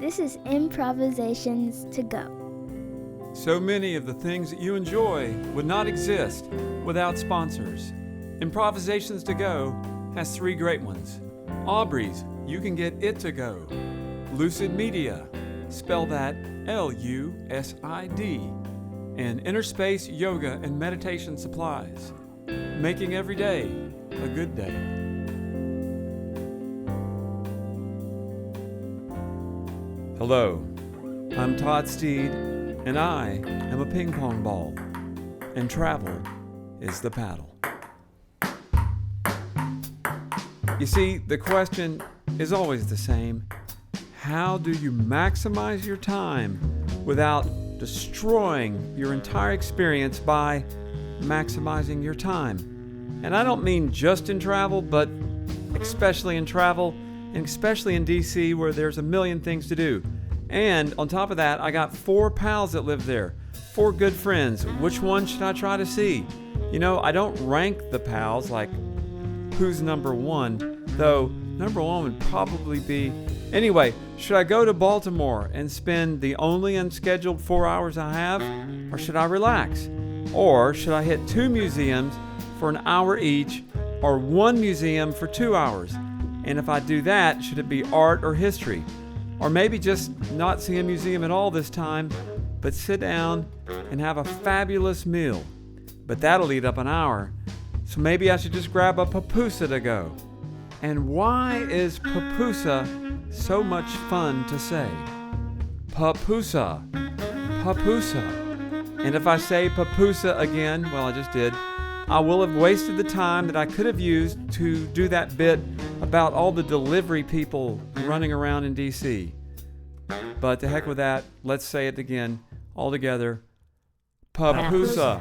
This is Improvisations to Go. So many of the things that you enjoy would not exist without sponsors. Improvisations to Go has 3 great ones. Aubrey's, you can get it to go. Lucid Media, spell that L-U-S-I-D. And Inner Space Yoga and Meditation Supplies, making every day a good day. Hello, I'm Todd Steed, and I am a ping pong ball, and travel is the paddle. You see, the question is always the same. How do you maximize your time without destroying your entire experience by maximizing your time? And I don't mean just in travel, but especially in travel, and especially in DC where there's a million things to do. And on top of that, I got 4 pals that live there, 4 good friends. Which one should I try to see? You know, I don't rank the pals like who's number 1, though number 1 would probably be... Anyway, should I go to Baltimore and spend the only unscheduled 4 hours I have? Or should I relax? Or should I hit 2 museums for an hour each, or 1 museum for 2 hours? And if I do that, should it be art or history? Or maybe just not see a museum at all this time, but sit down and have a fabulous meal. But that'll eat up an hour. So maybe I should just grab a pupusa to go. And why is pupusa so much fun to say? Pupusa. Pupusa. And if I say pupusa again, well, I just did, I will have wasted the time that I could have used to do that bit about all the delivery people running around in DC. But to heck with that, let's say it again, all together. Pupusa.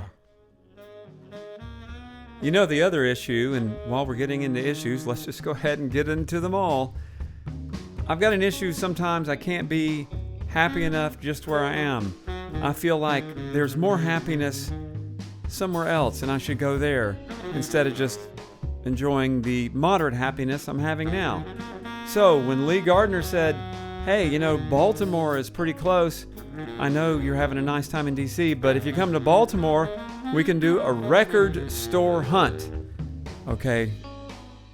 You know the other issue, and while we're getting into issues, let's just go ahead and get into them all. I've got an issue sometimes I can't be happy enough just where I am. I feel like there's more happiness somewhere else, and I should go there instead of just enjoying the moderate happiness I'm having now. So when Lee Gardner said, hey, you know, Baltimore is pretty close. I know you're having a nice time in DC, but if you come to Baltimore, we can do a record store hunt. Okay,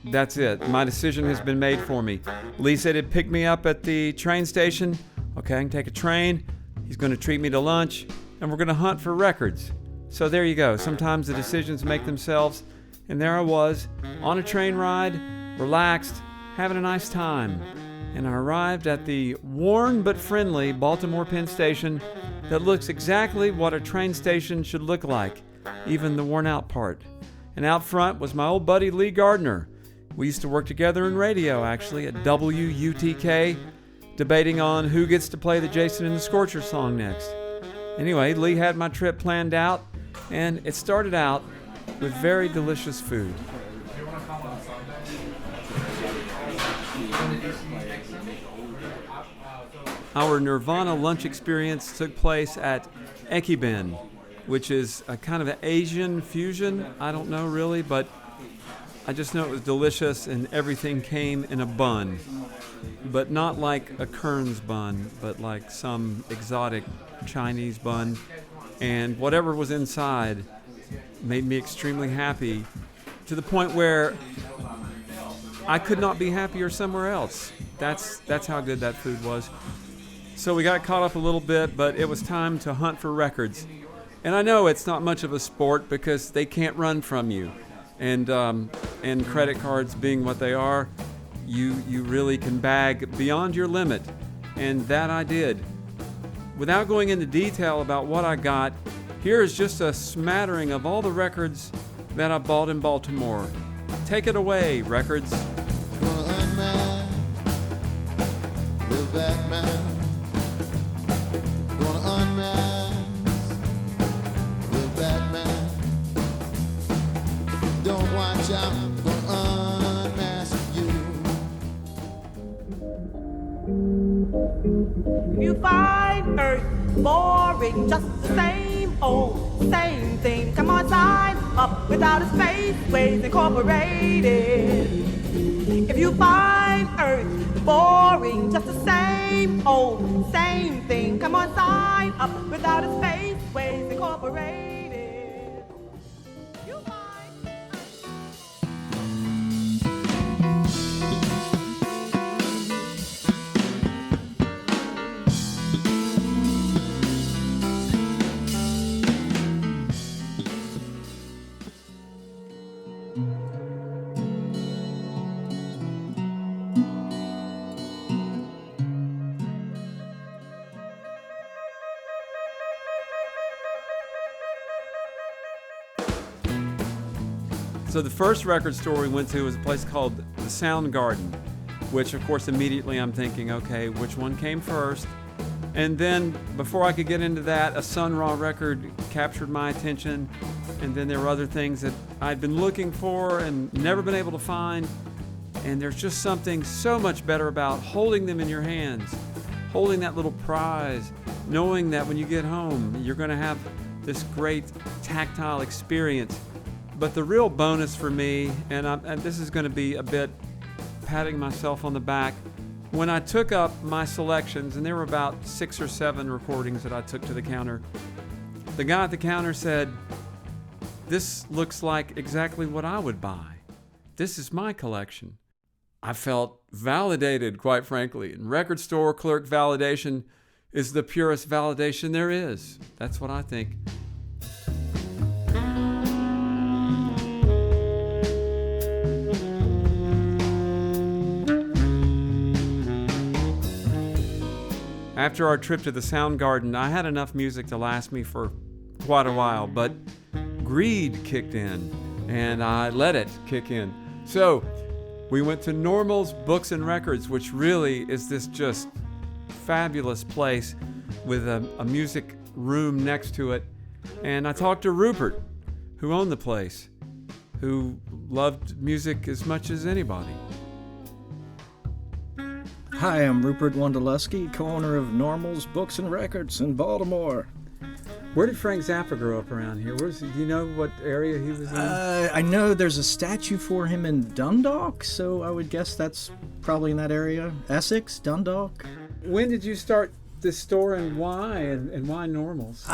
that's it. My decision has been made for me. Lee said he'd pick me up at the train station. Okay, I can take a train. He's going to treat me to lunch, and we're going to hunt for records. So there you go. Sometimes the decisions make themselves. And there I was, on a train ride, relaxed, having a nice time. And I arrived at the worn but friendly Baltimore Penn Station that looks exactly what a train station should look like, even the worn out part. And out front was my old buddy Lee Gardner. We used to work together in radio, actually, at WUOT, debating on who gets to play the Jason and the Scorcher song next. Anyway, Lee had my trip planned out, and it started out with very delicious food. Our Nirvana lunch experience took place at Ekiben, which is a kind of an Asian fusion. I don't know really, but I just know it was delicious, and everything came in a bun. But not like a Kern's bun, but like some exotic Chinese bun. And whatever was inside made me extremely happy, to the point where I could not be happier somewhere else. That's how good that food was. So we got caught up a little bit, but it was time to hunt for records. And I know it's not much of a sport because they can't run from you. And credit cards being what they are, you really can bag beyond your limit. And that I did. Without going into detail about what I got, here is just a smattering of all the records that I bought in Baltimore. Take it away, records. Gonna unmask the Batman. Gonna unmask the Batman. Don't watch out, gonna unmask you. You find Earth boring, just the same old, same thing. Come on, sign up without a space, Ways Incorporated. If you find Earth boring, just the same same thing. Come on, sign up without a space. Ways Incorporated. You find. So the first record store we went to was a place called the Sound Garden, which of course immediately I'm thinking, okay, which one came first? And then before I could get into that, a Sun Ra record captured my attention, and then there were other things that I'd been looking for and never been able to find. And there's just something so much better about holding them in your hands, holding that little prize, knowing that when you get home, you're going to have this great tactile experience. But the real bonus for me, and this is going to be a bit patting myself on the back, when I took up my selections, and there were about 6 or 7 recordings that I took to the counter, the guy at the counter said, "This looks like exactly what I would buy. This is my collection." I felt validated, quite frankly. And record store clerk validation is the purest validation there is. That's what I think. After our trip to the Sound Garden, I had enough music to last me for quite a while, but greed kicked in, and I let it kick in. So we went to Normal's Books and Records, which really is this just fabulous place with a music room next to it. And I talked to Rupert, who owned the place, who loved music as much as anybody. Hi, I'm Rupert Wondolewski, co-owner of Normal's Books and Records in Baltimore. Where did Frank Zappa grow up around here? Do you know what area he was in? I know there's a statue for him in Dundalk, so I would guess that's probably in that area. Essex, Dundalk. When did you start this store, and why? And why Normal's?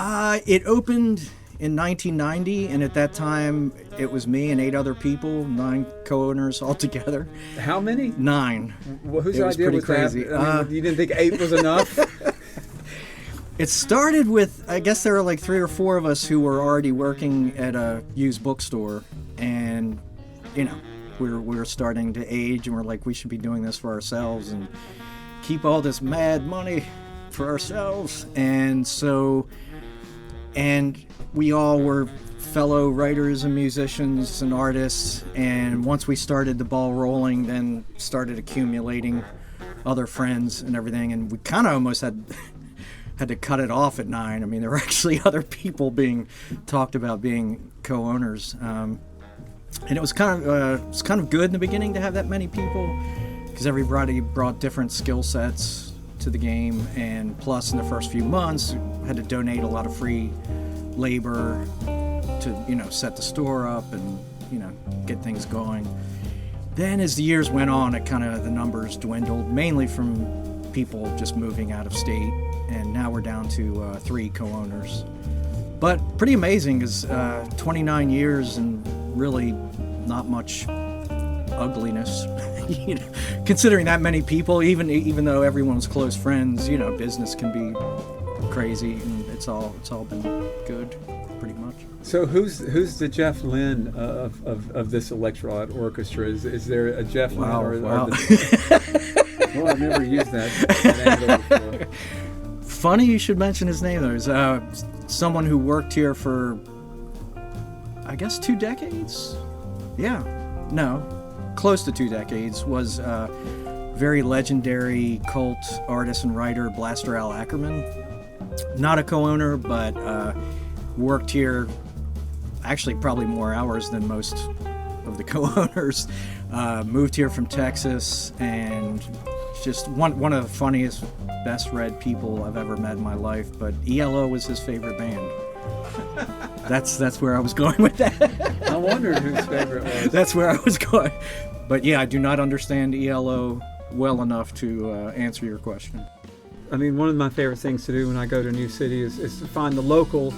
It opened in 1990, and at that time it was me and 8 other people, 9 co-owners altogether. How many? 9. Well, whose It was idea pretty was crazy. that? I mean, you didn't think 8 was enough? It started with, I guess there were like 3 or 4 of us who were already working at a used bookstore, and you know, we were starting to age, and we're like, we should be doing this for ourselves and keep all this mad money for ourselves. And we all were fellow writers and musicians and artists, and once we started the ball rolling, then started accumulating other friends and everything, and we kind of almost had to cut it off at 9. I mean, there were actually other people being talked about being co-owners, and it was kind of good in the beginning to have that many people, because everybody brought different skill sets to the game, and plus in the first few months had to donate a lot of free labor to, you know, set the store up and, you know, get things going. Then as the years went on, the numbers dwindled, mainly from people just moving out of state, and now we're down to 3 co-owners. But pretty amazing, because 29 years and really not much ugliness. You know, considering that many people, even though everyone's close friends, you know, business can be crazy, and it's all been good, pretty much. So who's the Jeff Lynne of this electro orchestra? Is there a Jeff Lynne? Wow. Well, I've never used that angle before. Funny you should mention his name. There's someone who worked here for, I guess, 2 decades? Yeah. No. Close to 2 decades. Was very legendary cult artist and writer, Blaster Al Ackerman. Not a co-owner, but worked here actually probably more hours than most of the co-owners. Moved here from Texas, and just one of the funniest, best read people I've ever met in my life. But ELO was his favorite band. That's where I was going with that. I wondered whose favorite was. That's where I was going. But yeah, I do not understand ELO well enough to answer your question. I mean, one of my favorite things to do when I go to a new city is to find the local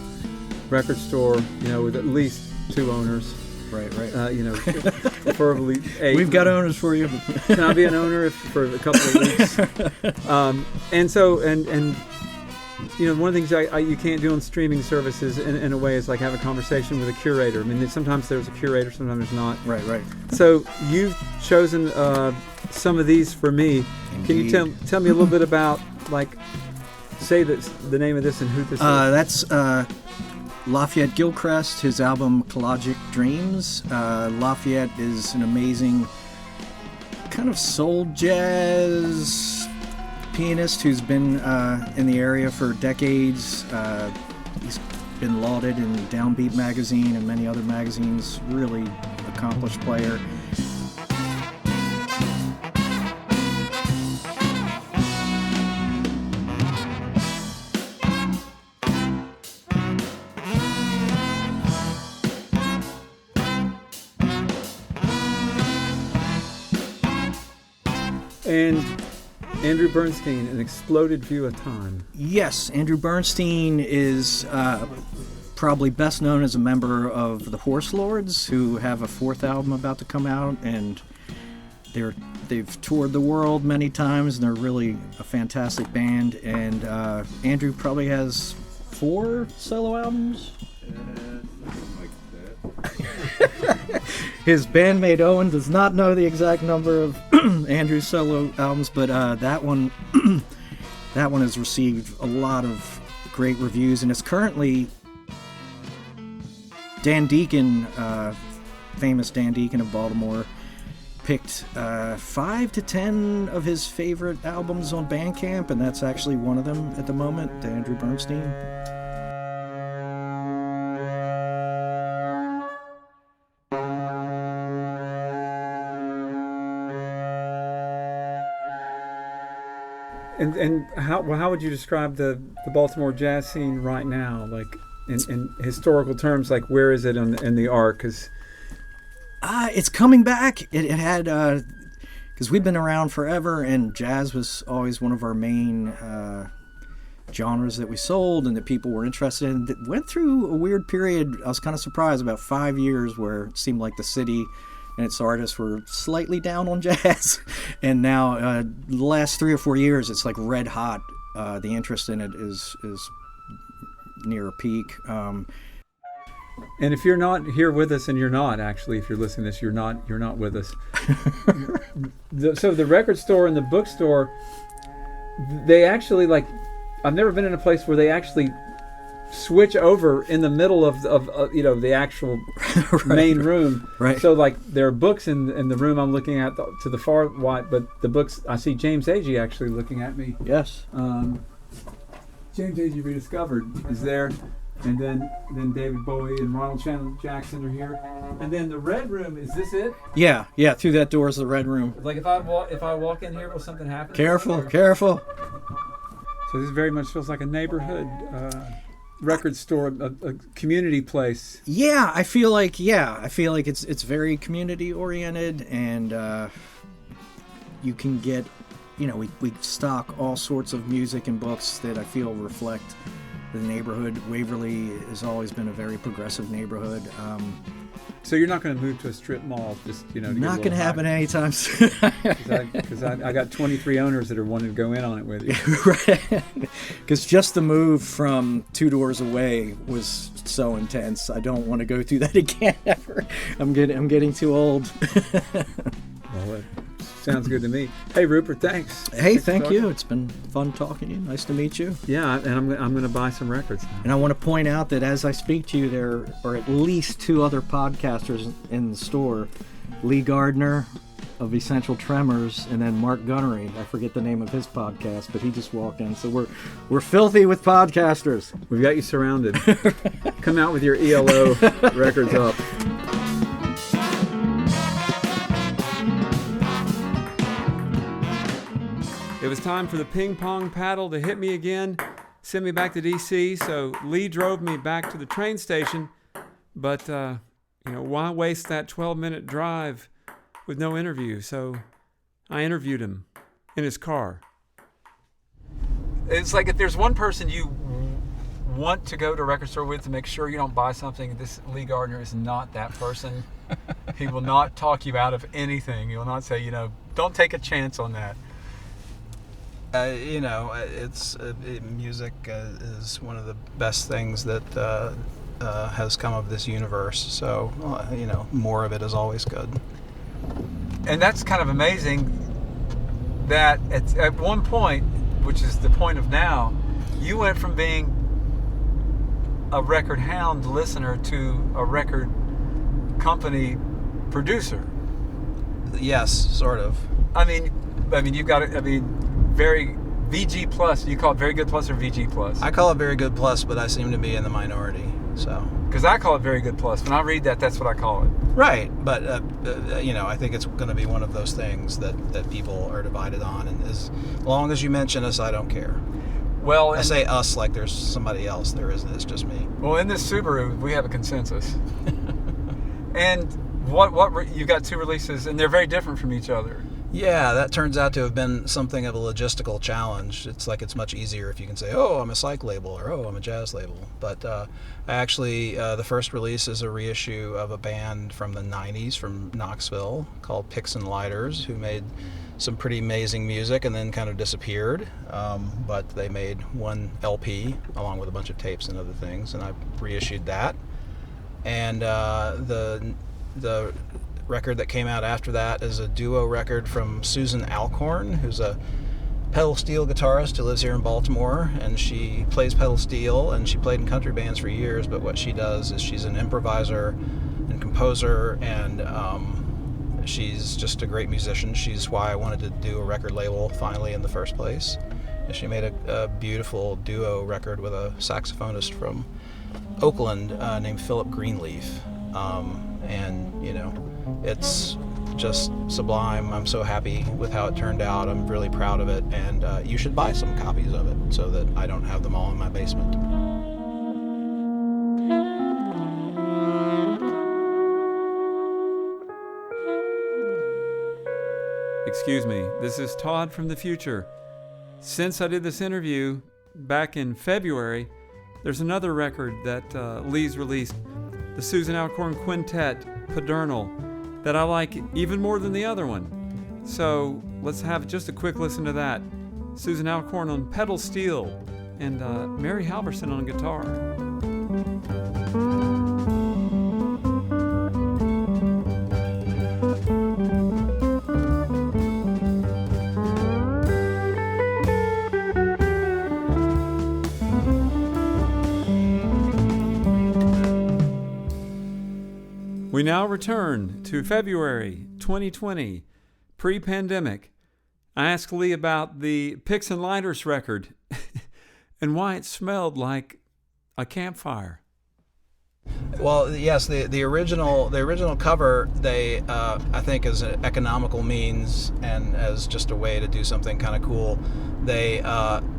record store, with at least 2 owners. Right. Preferably 8. We've got owners for you. Can I be an owner for a couple of weeks? One of the things you can't do on streaming services in a way is like have a conversation with a curator. I mean, sometimes there's a curator, sometimes there's not. Right. So you've chosen some of these for me. Indeed. Can you tell me a little bit about, say the name of this and who this is? That's Lafayette Gilchrist, his album Pelagic Dreams. Lafayette is an amazing kind of soul jazz pianist who's been in the area for decades. He's been lauded in Downbeat magazine and many other magazines. Really accomplished player. And Andrew Bernstein, An Exploded View of Time. Yes, Andrew Bernstein is probably best known as a member of the Horse Lords, who have a 4th album about to come out, and they've toured the world many times, and they're really a fantastic band. And Andrew probably has 4 solo albums. His bandmate Owen does not know the exact number of Andrew's solo albums, but that one has received a lot of great reviews, and it's currently Dan Deacon, famous Dan Deacon of Baltimore, picked 5 to 10 of his favorite albums on Bandcamp, and that's actually one of them at the moment, Andrew Bernstein. And how would you describe the Baltimore jazz scene right now, like in historical terms? Like, where is it in the arc? Because it's coming back. It had because we've been around forever, and jazz was always one of our main genres that we sold and that people were interested in. It went through a weird period. I was kind of surprised, about 5 years, where it seemed like the city and its artists were slightly down on jazz. And now, the last 3 or 4 years, it's like red hot. The interest in it is near a peak. And if you're not here with us, and you're not actually, if you're listening to this, you're not with us. So the record store and the bookstore, they actually, like, I've never been in a place where they actually switch over in the middle of the actual Right. main room. Right. So, like, there are books in the room I'm looking at to the far right, but the books, I see James Agee actually looking at me. Yes. James Agee Rediscovered is there, and then David Bowie and Ronald Chandler Jackson are here, and then the red room, is this it? Yeah. Through that door is the red room. Like, if I walk in here, will something happen? Careful. So this very much feels like a neighborhood record store, a community place. Yeah, I feel like it's very community oriented, and you can get, we stock all sorts of music and books that I feel reflect the neighborhood. Waverly has always been a very progressive neighborhood. So you're not going to move to a strip mall, just to not going to happen anytime soon. Because I got 23 owners that are wanting to go in on it with you. Right. Because just the move from 2 doors away was so intense. I don't want to go through that again ever. I'm getting too old. Well, it sounds good to me. Hey, Rupert, thanks. Hey, thank you. It's been fun talking to you. Nice to meet you. Yeah, and I'm going to buy some records now. And I want to point out that as I speak to you, there are at least 2 other podcasters in the store. Lee Gardner of Essential Tremors, and then Mark Gunnery. I forget the name of his podcast, but he just walked in. So we're filthy with podcasters. We've got you surrounded. Come out with your ELO records up. It was time for the ping pong paddle to hit me again, send me back to D.C., so Lee drove me back to the train station, but, why waste that 12-minute drive with no interview? So I interviewed him. in his car. It's like if there's one person you want to go to a record store with to make sure you don't buy something, this Lee Gardner is not that person. He will not talk you out of anything. He will not say, don't take a chance on that. Music is one of the best things that has come of this universe. So, more of it is always good. And that's kind of amazing that at one point, which is the point of now, you went from being a record hound listener to a record company producer. Yes, sort of. I mean, you've got it. Very VG plus. You call it Very Good Plus or VG Plus? I call it Very Good Plus, but I seem to be in the minority. So. Because I call it Very Good Plus. When I read that, that's what I call it. Right, but I think it's going to be one of those things that people are divided on, and as long as you mention us, I don't care. Well, I say us like there's somebody else. There isn't. It's just me. Well, in this Subaru, we have a consensus. And what you've got 2 releases, and they're very different from each other. Yeah, that turns out to have been something of a logistical challenge. It's like it's much easier if you can say, oh, I'm a psych label, or oh, I'm a jazz label. But actually, the first release is a reissue of a band from the 90s from Knoxville called Picks and Lighters, who made some pretty amazing music and then kind of disappeared. But they made one LP along with a bunch of tapes and other things, and I reissued that. And the record that came out after that is a duo record from Susan Alcorn, who's a pedal steel guitarist who lives here in Baltimore, and she plays pedal steel, and she played in country bands for years, but what she does is she's an improviser and composer, and she's just a great musician. She's why I wanted to do a record label finally in the first place. And she made a beautiful duo record with a saxophonist from Oakland named Philip Greenleaf. It's just sublime. I'm so happy with how it turned out. I'm really proud of it, and you should buy some copies of it so that I don't have them all in my basement. Excuse me, this is Todd from the future. Since I did this interview back in February, there's another record that Lee's released, the Susan Alcorn Quintet, Pedernal, that I like even more than the other one. So let's have just a quick listen to that. Susan Alcorn on pedal steel and Mary Halverson on guitar. We now return to February 2020, pre-pandemic. I asked Lee about the Picks and Lighters record and why it smelled like a campfire. Well, yes, the original cover, they I think as an economical means and as just a way to do something kind of cool, they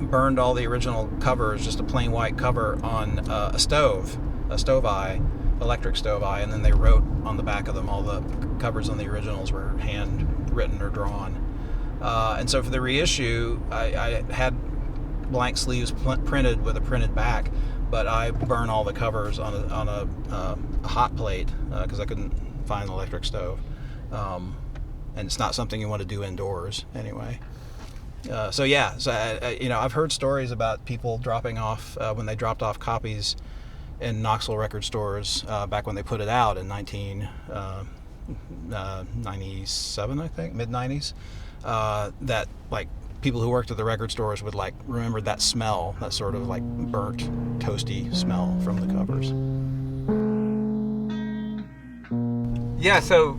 burned all the original covers, just a plain white cover, on a stove eye, electric stove eye, and then they wrote on the back of them. All the covers on the originals were hand written or drawn. And so for the reissue, I had blank sleeves printed with a printed back, but I burn all the covers on a hot plate because I couldn't find an electric stove. And it's not something you want to do indoors anyway. So I've heard stories about people dropping off when they dropped off copies in Knoxville record stores back when they put it out in 1997, I think, mid-90s, that like people who worked at the record stores would like remember that smell, that sort of like burnt, toasty smell from the covers. Yeah, so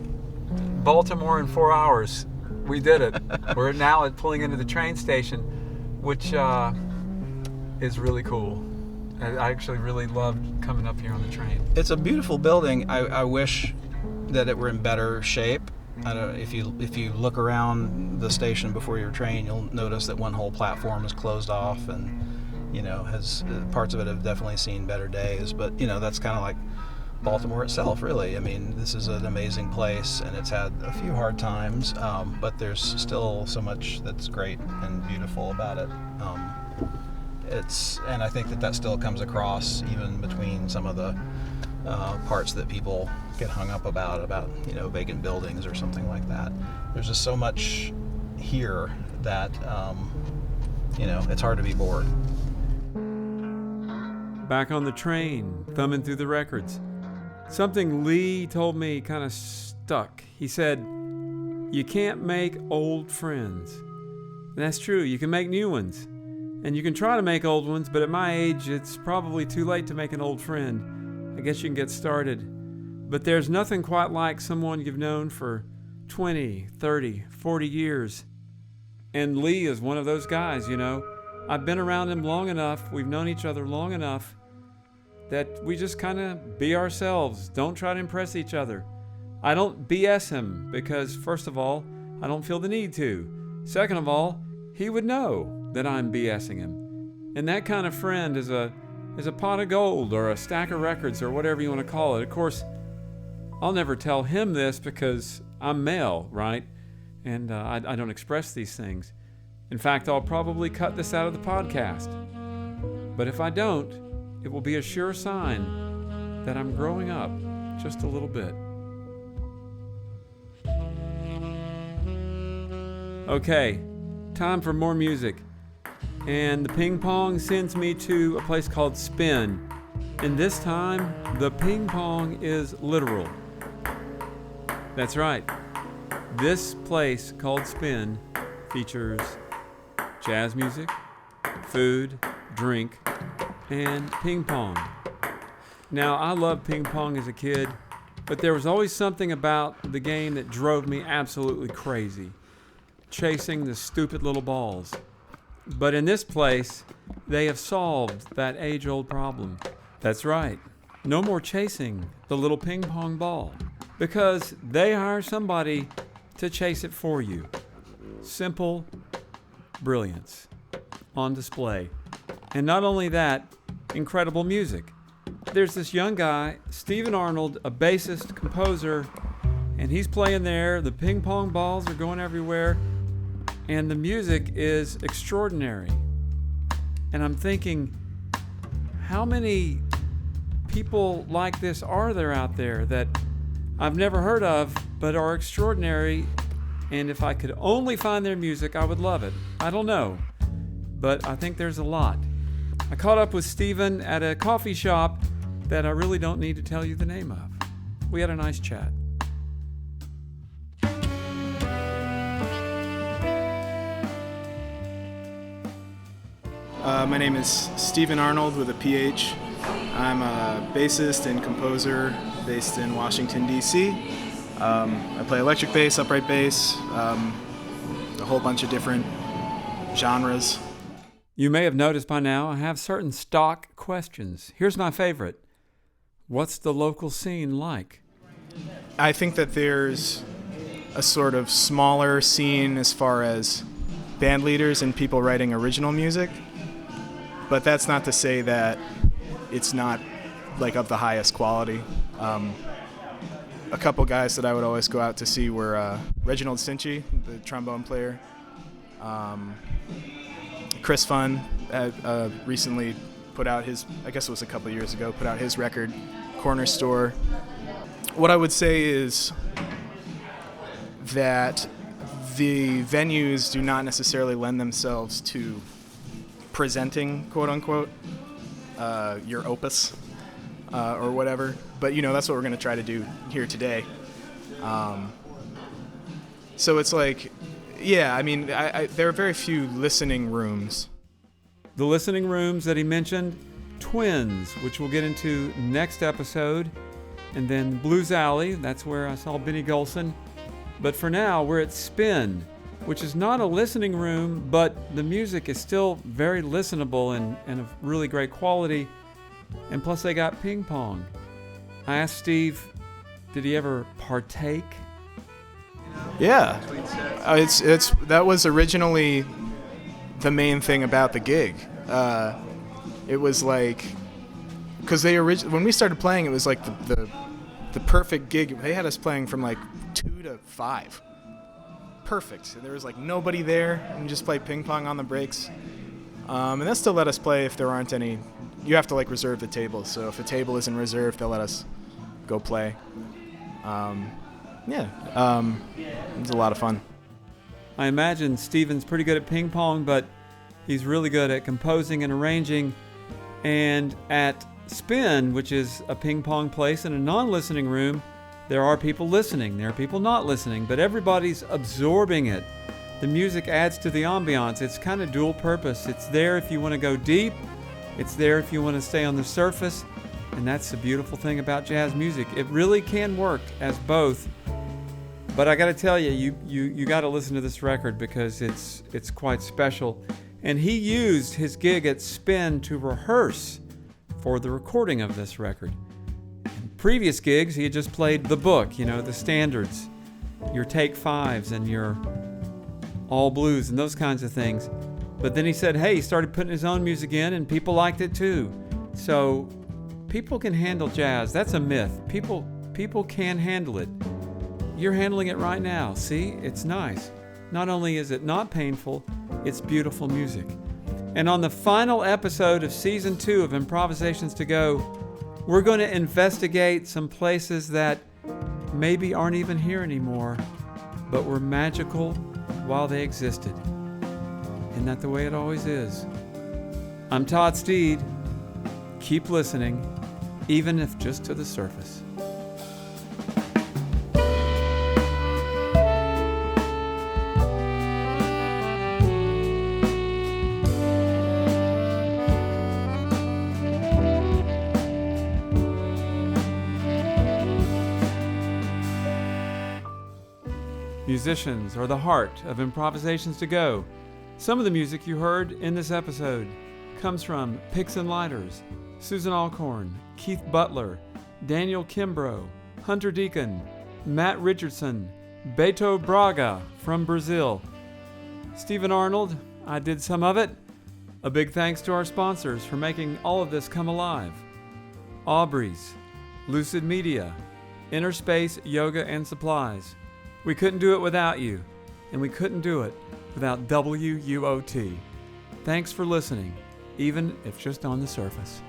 Baltimore in 4 hours, we did it. We're now pulling into the train station, which is really cool. I actually really loved coming up here on the train. It's a beautiful building. I wish that it were in better shape. I don't. If you look around the station before your train, you'll notice that one whole platform is closed off, and has parts of it have definitely seen better days. But that's kind of like Baltimore itself, really. I mean, this is an amazing place, and it's had a few hard times, but there's still so much that's great and beautiful about it. And I think that still comes across even between some of the parts that people get hung up about vacant buildings or something like that. There's just so much here that it's hard to be bored. Back on the train, thumbing through the records. Something Lee told me kind of stuck. He said, "You can't make old friends." And that's true. You can make new ones. And you can try to make old ones, but at my age, it's probably too late to make an old friend. I guess you can get started. But there's nothing quite like someone you've known for 20, 30, 40 years. And Lee is one of those guys, I've been around him long enough, we've known each other long enough, that we just kind of be ourselves. Don't try to impress each other. I don't BS him because, first of all, I don't feel the need to. Second of all, he would know that I'm BSing him. And that kind of friend is a pot of gold or a stack of records or whatever you want to call it. Of course, I'll never tell him this because I'm male, right? And I don't express these things. In fact, I'll probably cut this out of the podcast. But if I don't, it will be a sure sign that I'm growing up just a little bit. Okay, time for more music. And the ping pong sends me to a place called Spin. And this time, the ping pong is literal. That's right. This place called Spin features jazz music, food, drink, and ping pong. Now, I loved ping pong as a kid, but there was always something about the game that drove me absolutely crazy. Chasing the stupid little balls. But in this place, they have solved that age-old problem. That's right. No more chasing the little ping pong ball, because they hire somebody to chase it for you. Simple brilliance on display. And not only that, incredible music. There's this young guy, Stephen Arnold, a bassist, composer, and he's playing there. The ping pong balls are going everywhere, and the music is extraordinary. And I'm thinking, how many people like this are there out there that I've never heard of but are extraordinary? And if I could only find their music, I would love it. I don't know, but I think there's a lot. I caught up with Stephen at a coffee shop that I really don't need to tell you the name of. We had a nice chat. My name is Stephen Arnold with a PH. I'm a bassist and composer based in Washington, D.C. I play electric bass, upright bass, a whole bunch of different genres. You may have noticed by now I have certain stock questions. Here's my favorite. What's the local scene like? I think that there's a sort of smaller scene as far as band leaders and people writing original music, but that's not to say that it's not like of the highest quality. A couple guys that I would always go out to see were Reginald Cinci, the trombone player. Chris Funn recently put out his, I guess it was a couple of years ago, put out his record, Corner Store. What I would say is that the venues do not necessarily lend themselves to presenting, quote unquote, your opus or whatever. But, that's what we're going to try to do here today. So it's like, yeah, I mean, there are very few listening rooms. The listening rooms that he mentioned, Twins, which we'll get into next episode, and then Blues Alley, that's where I saw Benny Golson. But for now, we're at Spin, which is not a listening room, but the music is still very listenable and of really great quality. And plus they got ping pong. I asked Steve, did he ever partake? Yeah, that was originally the main thing about the gig. It was like, because when we started playing, it was like the perfect gig. They had us playing from like 2 to 5. Perfect. There was like nobody there, and just play ping pong on the breaks. And they'll still let us play if there aren't any. You have to like reserve the table. So if a table isn't reserved, they'll let us go play. It was a lot of fun. I imagine Steven's pretty good at ping pong, but he's really good at composing and arranging. And at Spin, which is a ping pong place in a non-listening room, there are people listening, there are people not listening, but everybody's absorbing it. The music adds to the ambiance. It's kind of dual purpose. It's there if you want to go deep, it's there if you want to stay on the surface, and that's the beautiful thing about jazz music. It really can work as both. But I got to tell you, you got to listen to this record because it's quite special. And he used his gig at Spin to rehearse for the recording of this record. In previous gigs, he had just played the book, the standards, your take fives and your all blues and those kinds of things. But then he said, hey, he started putting his own music in and people liked it too. So people can handle jazz. That's a myth. People can handle it. You're handling it right now. See, it's nice. Not only is it not painful, it's beautiful music. And on the final episode of Season 2 of Improvisations to Go, we're going to investigate some places that maybe aren't even here anymore, but were magical while they existed. Isn't that the way it always is? I'm Todd Steed. Keep listening, even if just to the surface. Musicians are the heart of Improvisations to Go. Some of the music you heard in this episode comes from Picks and Lighters, Susan Alcorn, Keith Butler, Daniel Kimbrough, Hunter Deacon, Matt Richardson, Beto Braga from Brazil, Stephen Arnold, I did some of it. A big thanks to our sponsors for making all of this come alive. Aubrey's, Lucid Media, Inner Space Yoga and Supplies. We couldn't do it without you, and we couldn't do it without WUOT. Thanks for listening, even if just on the surface.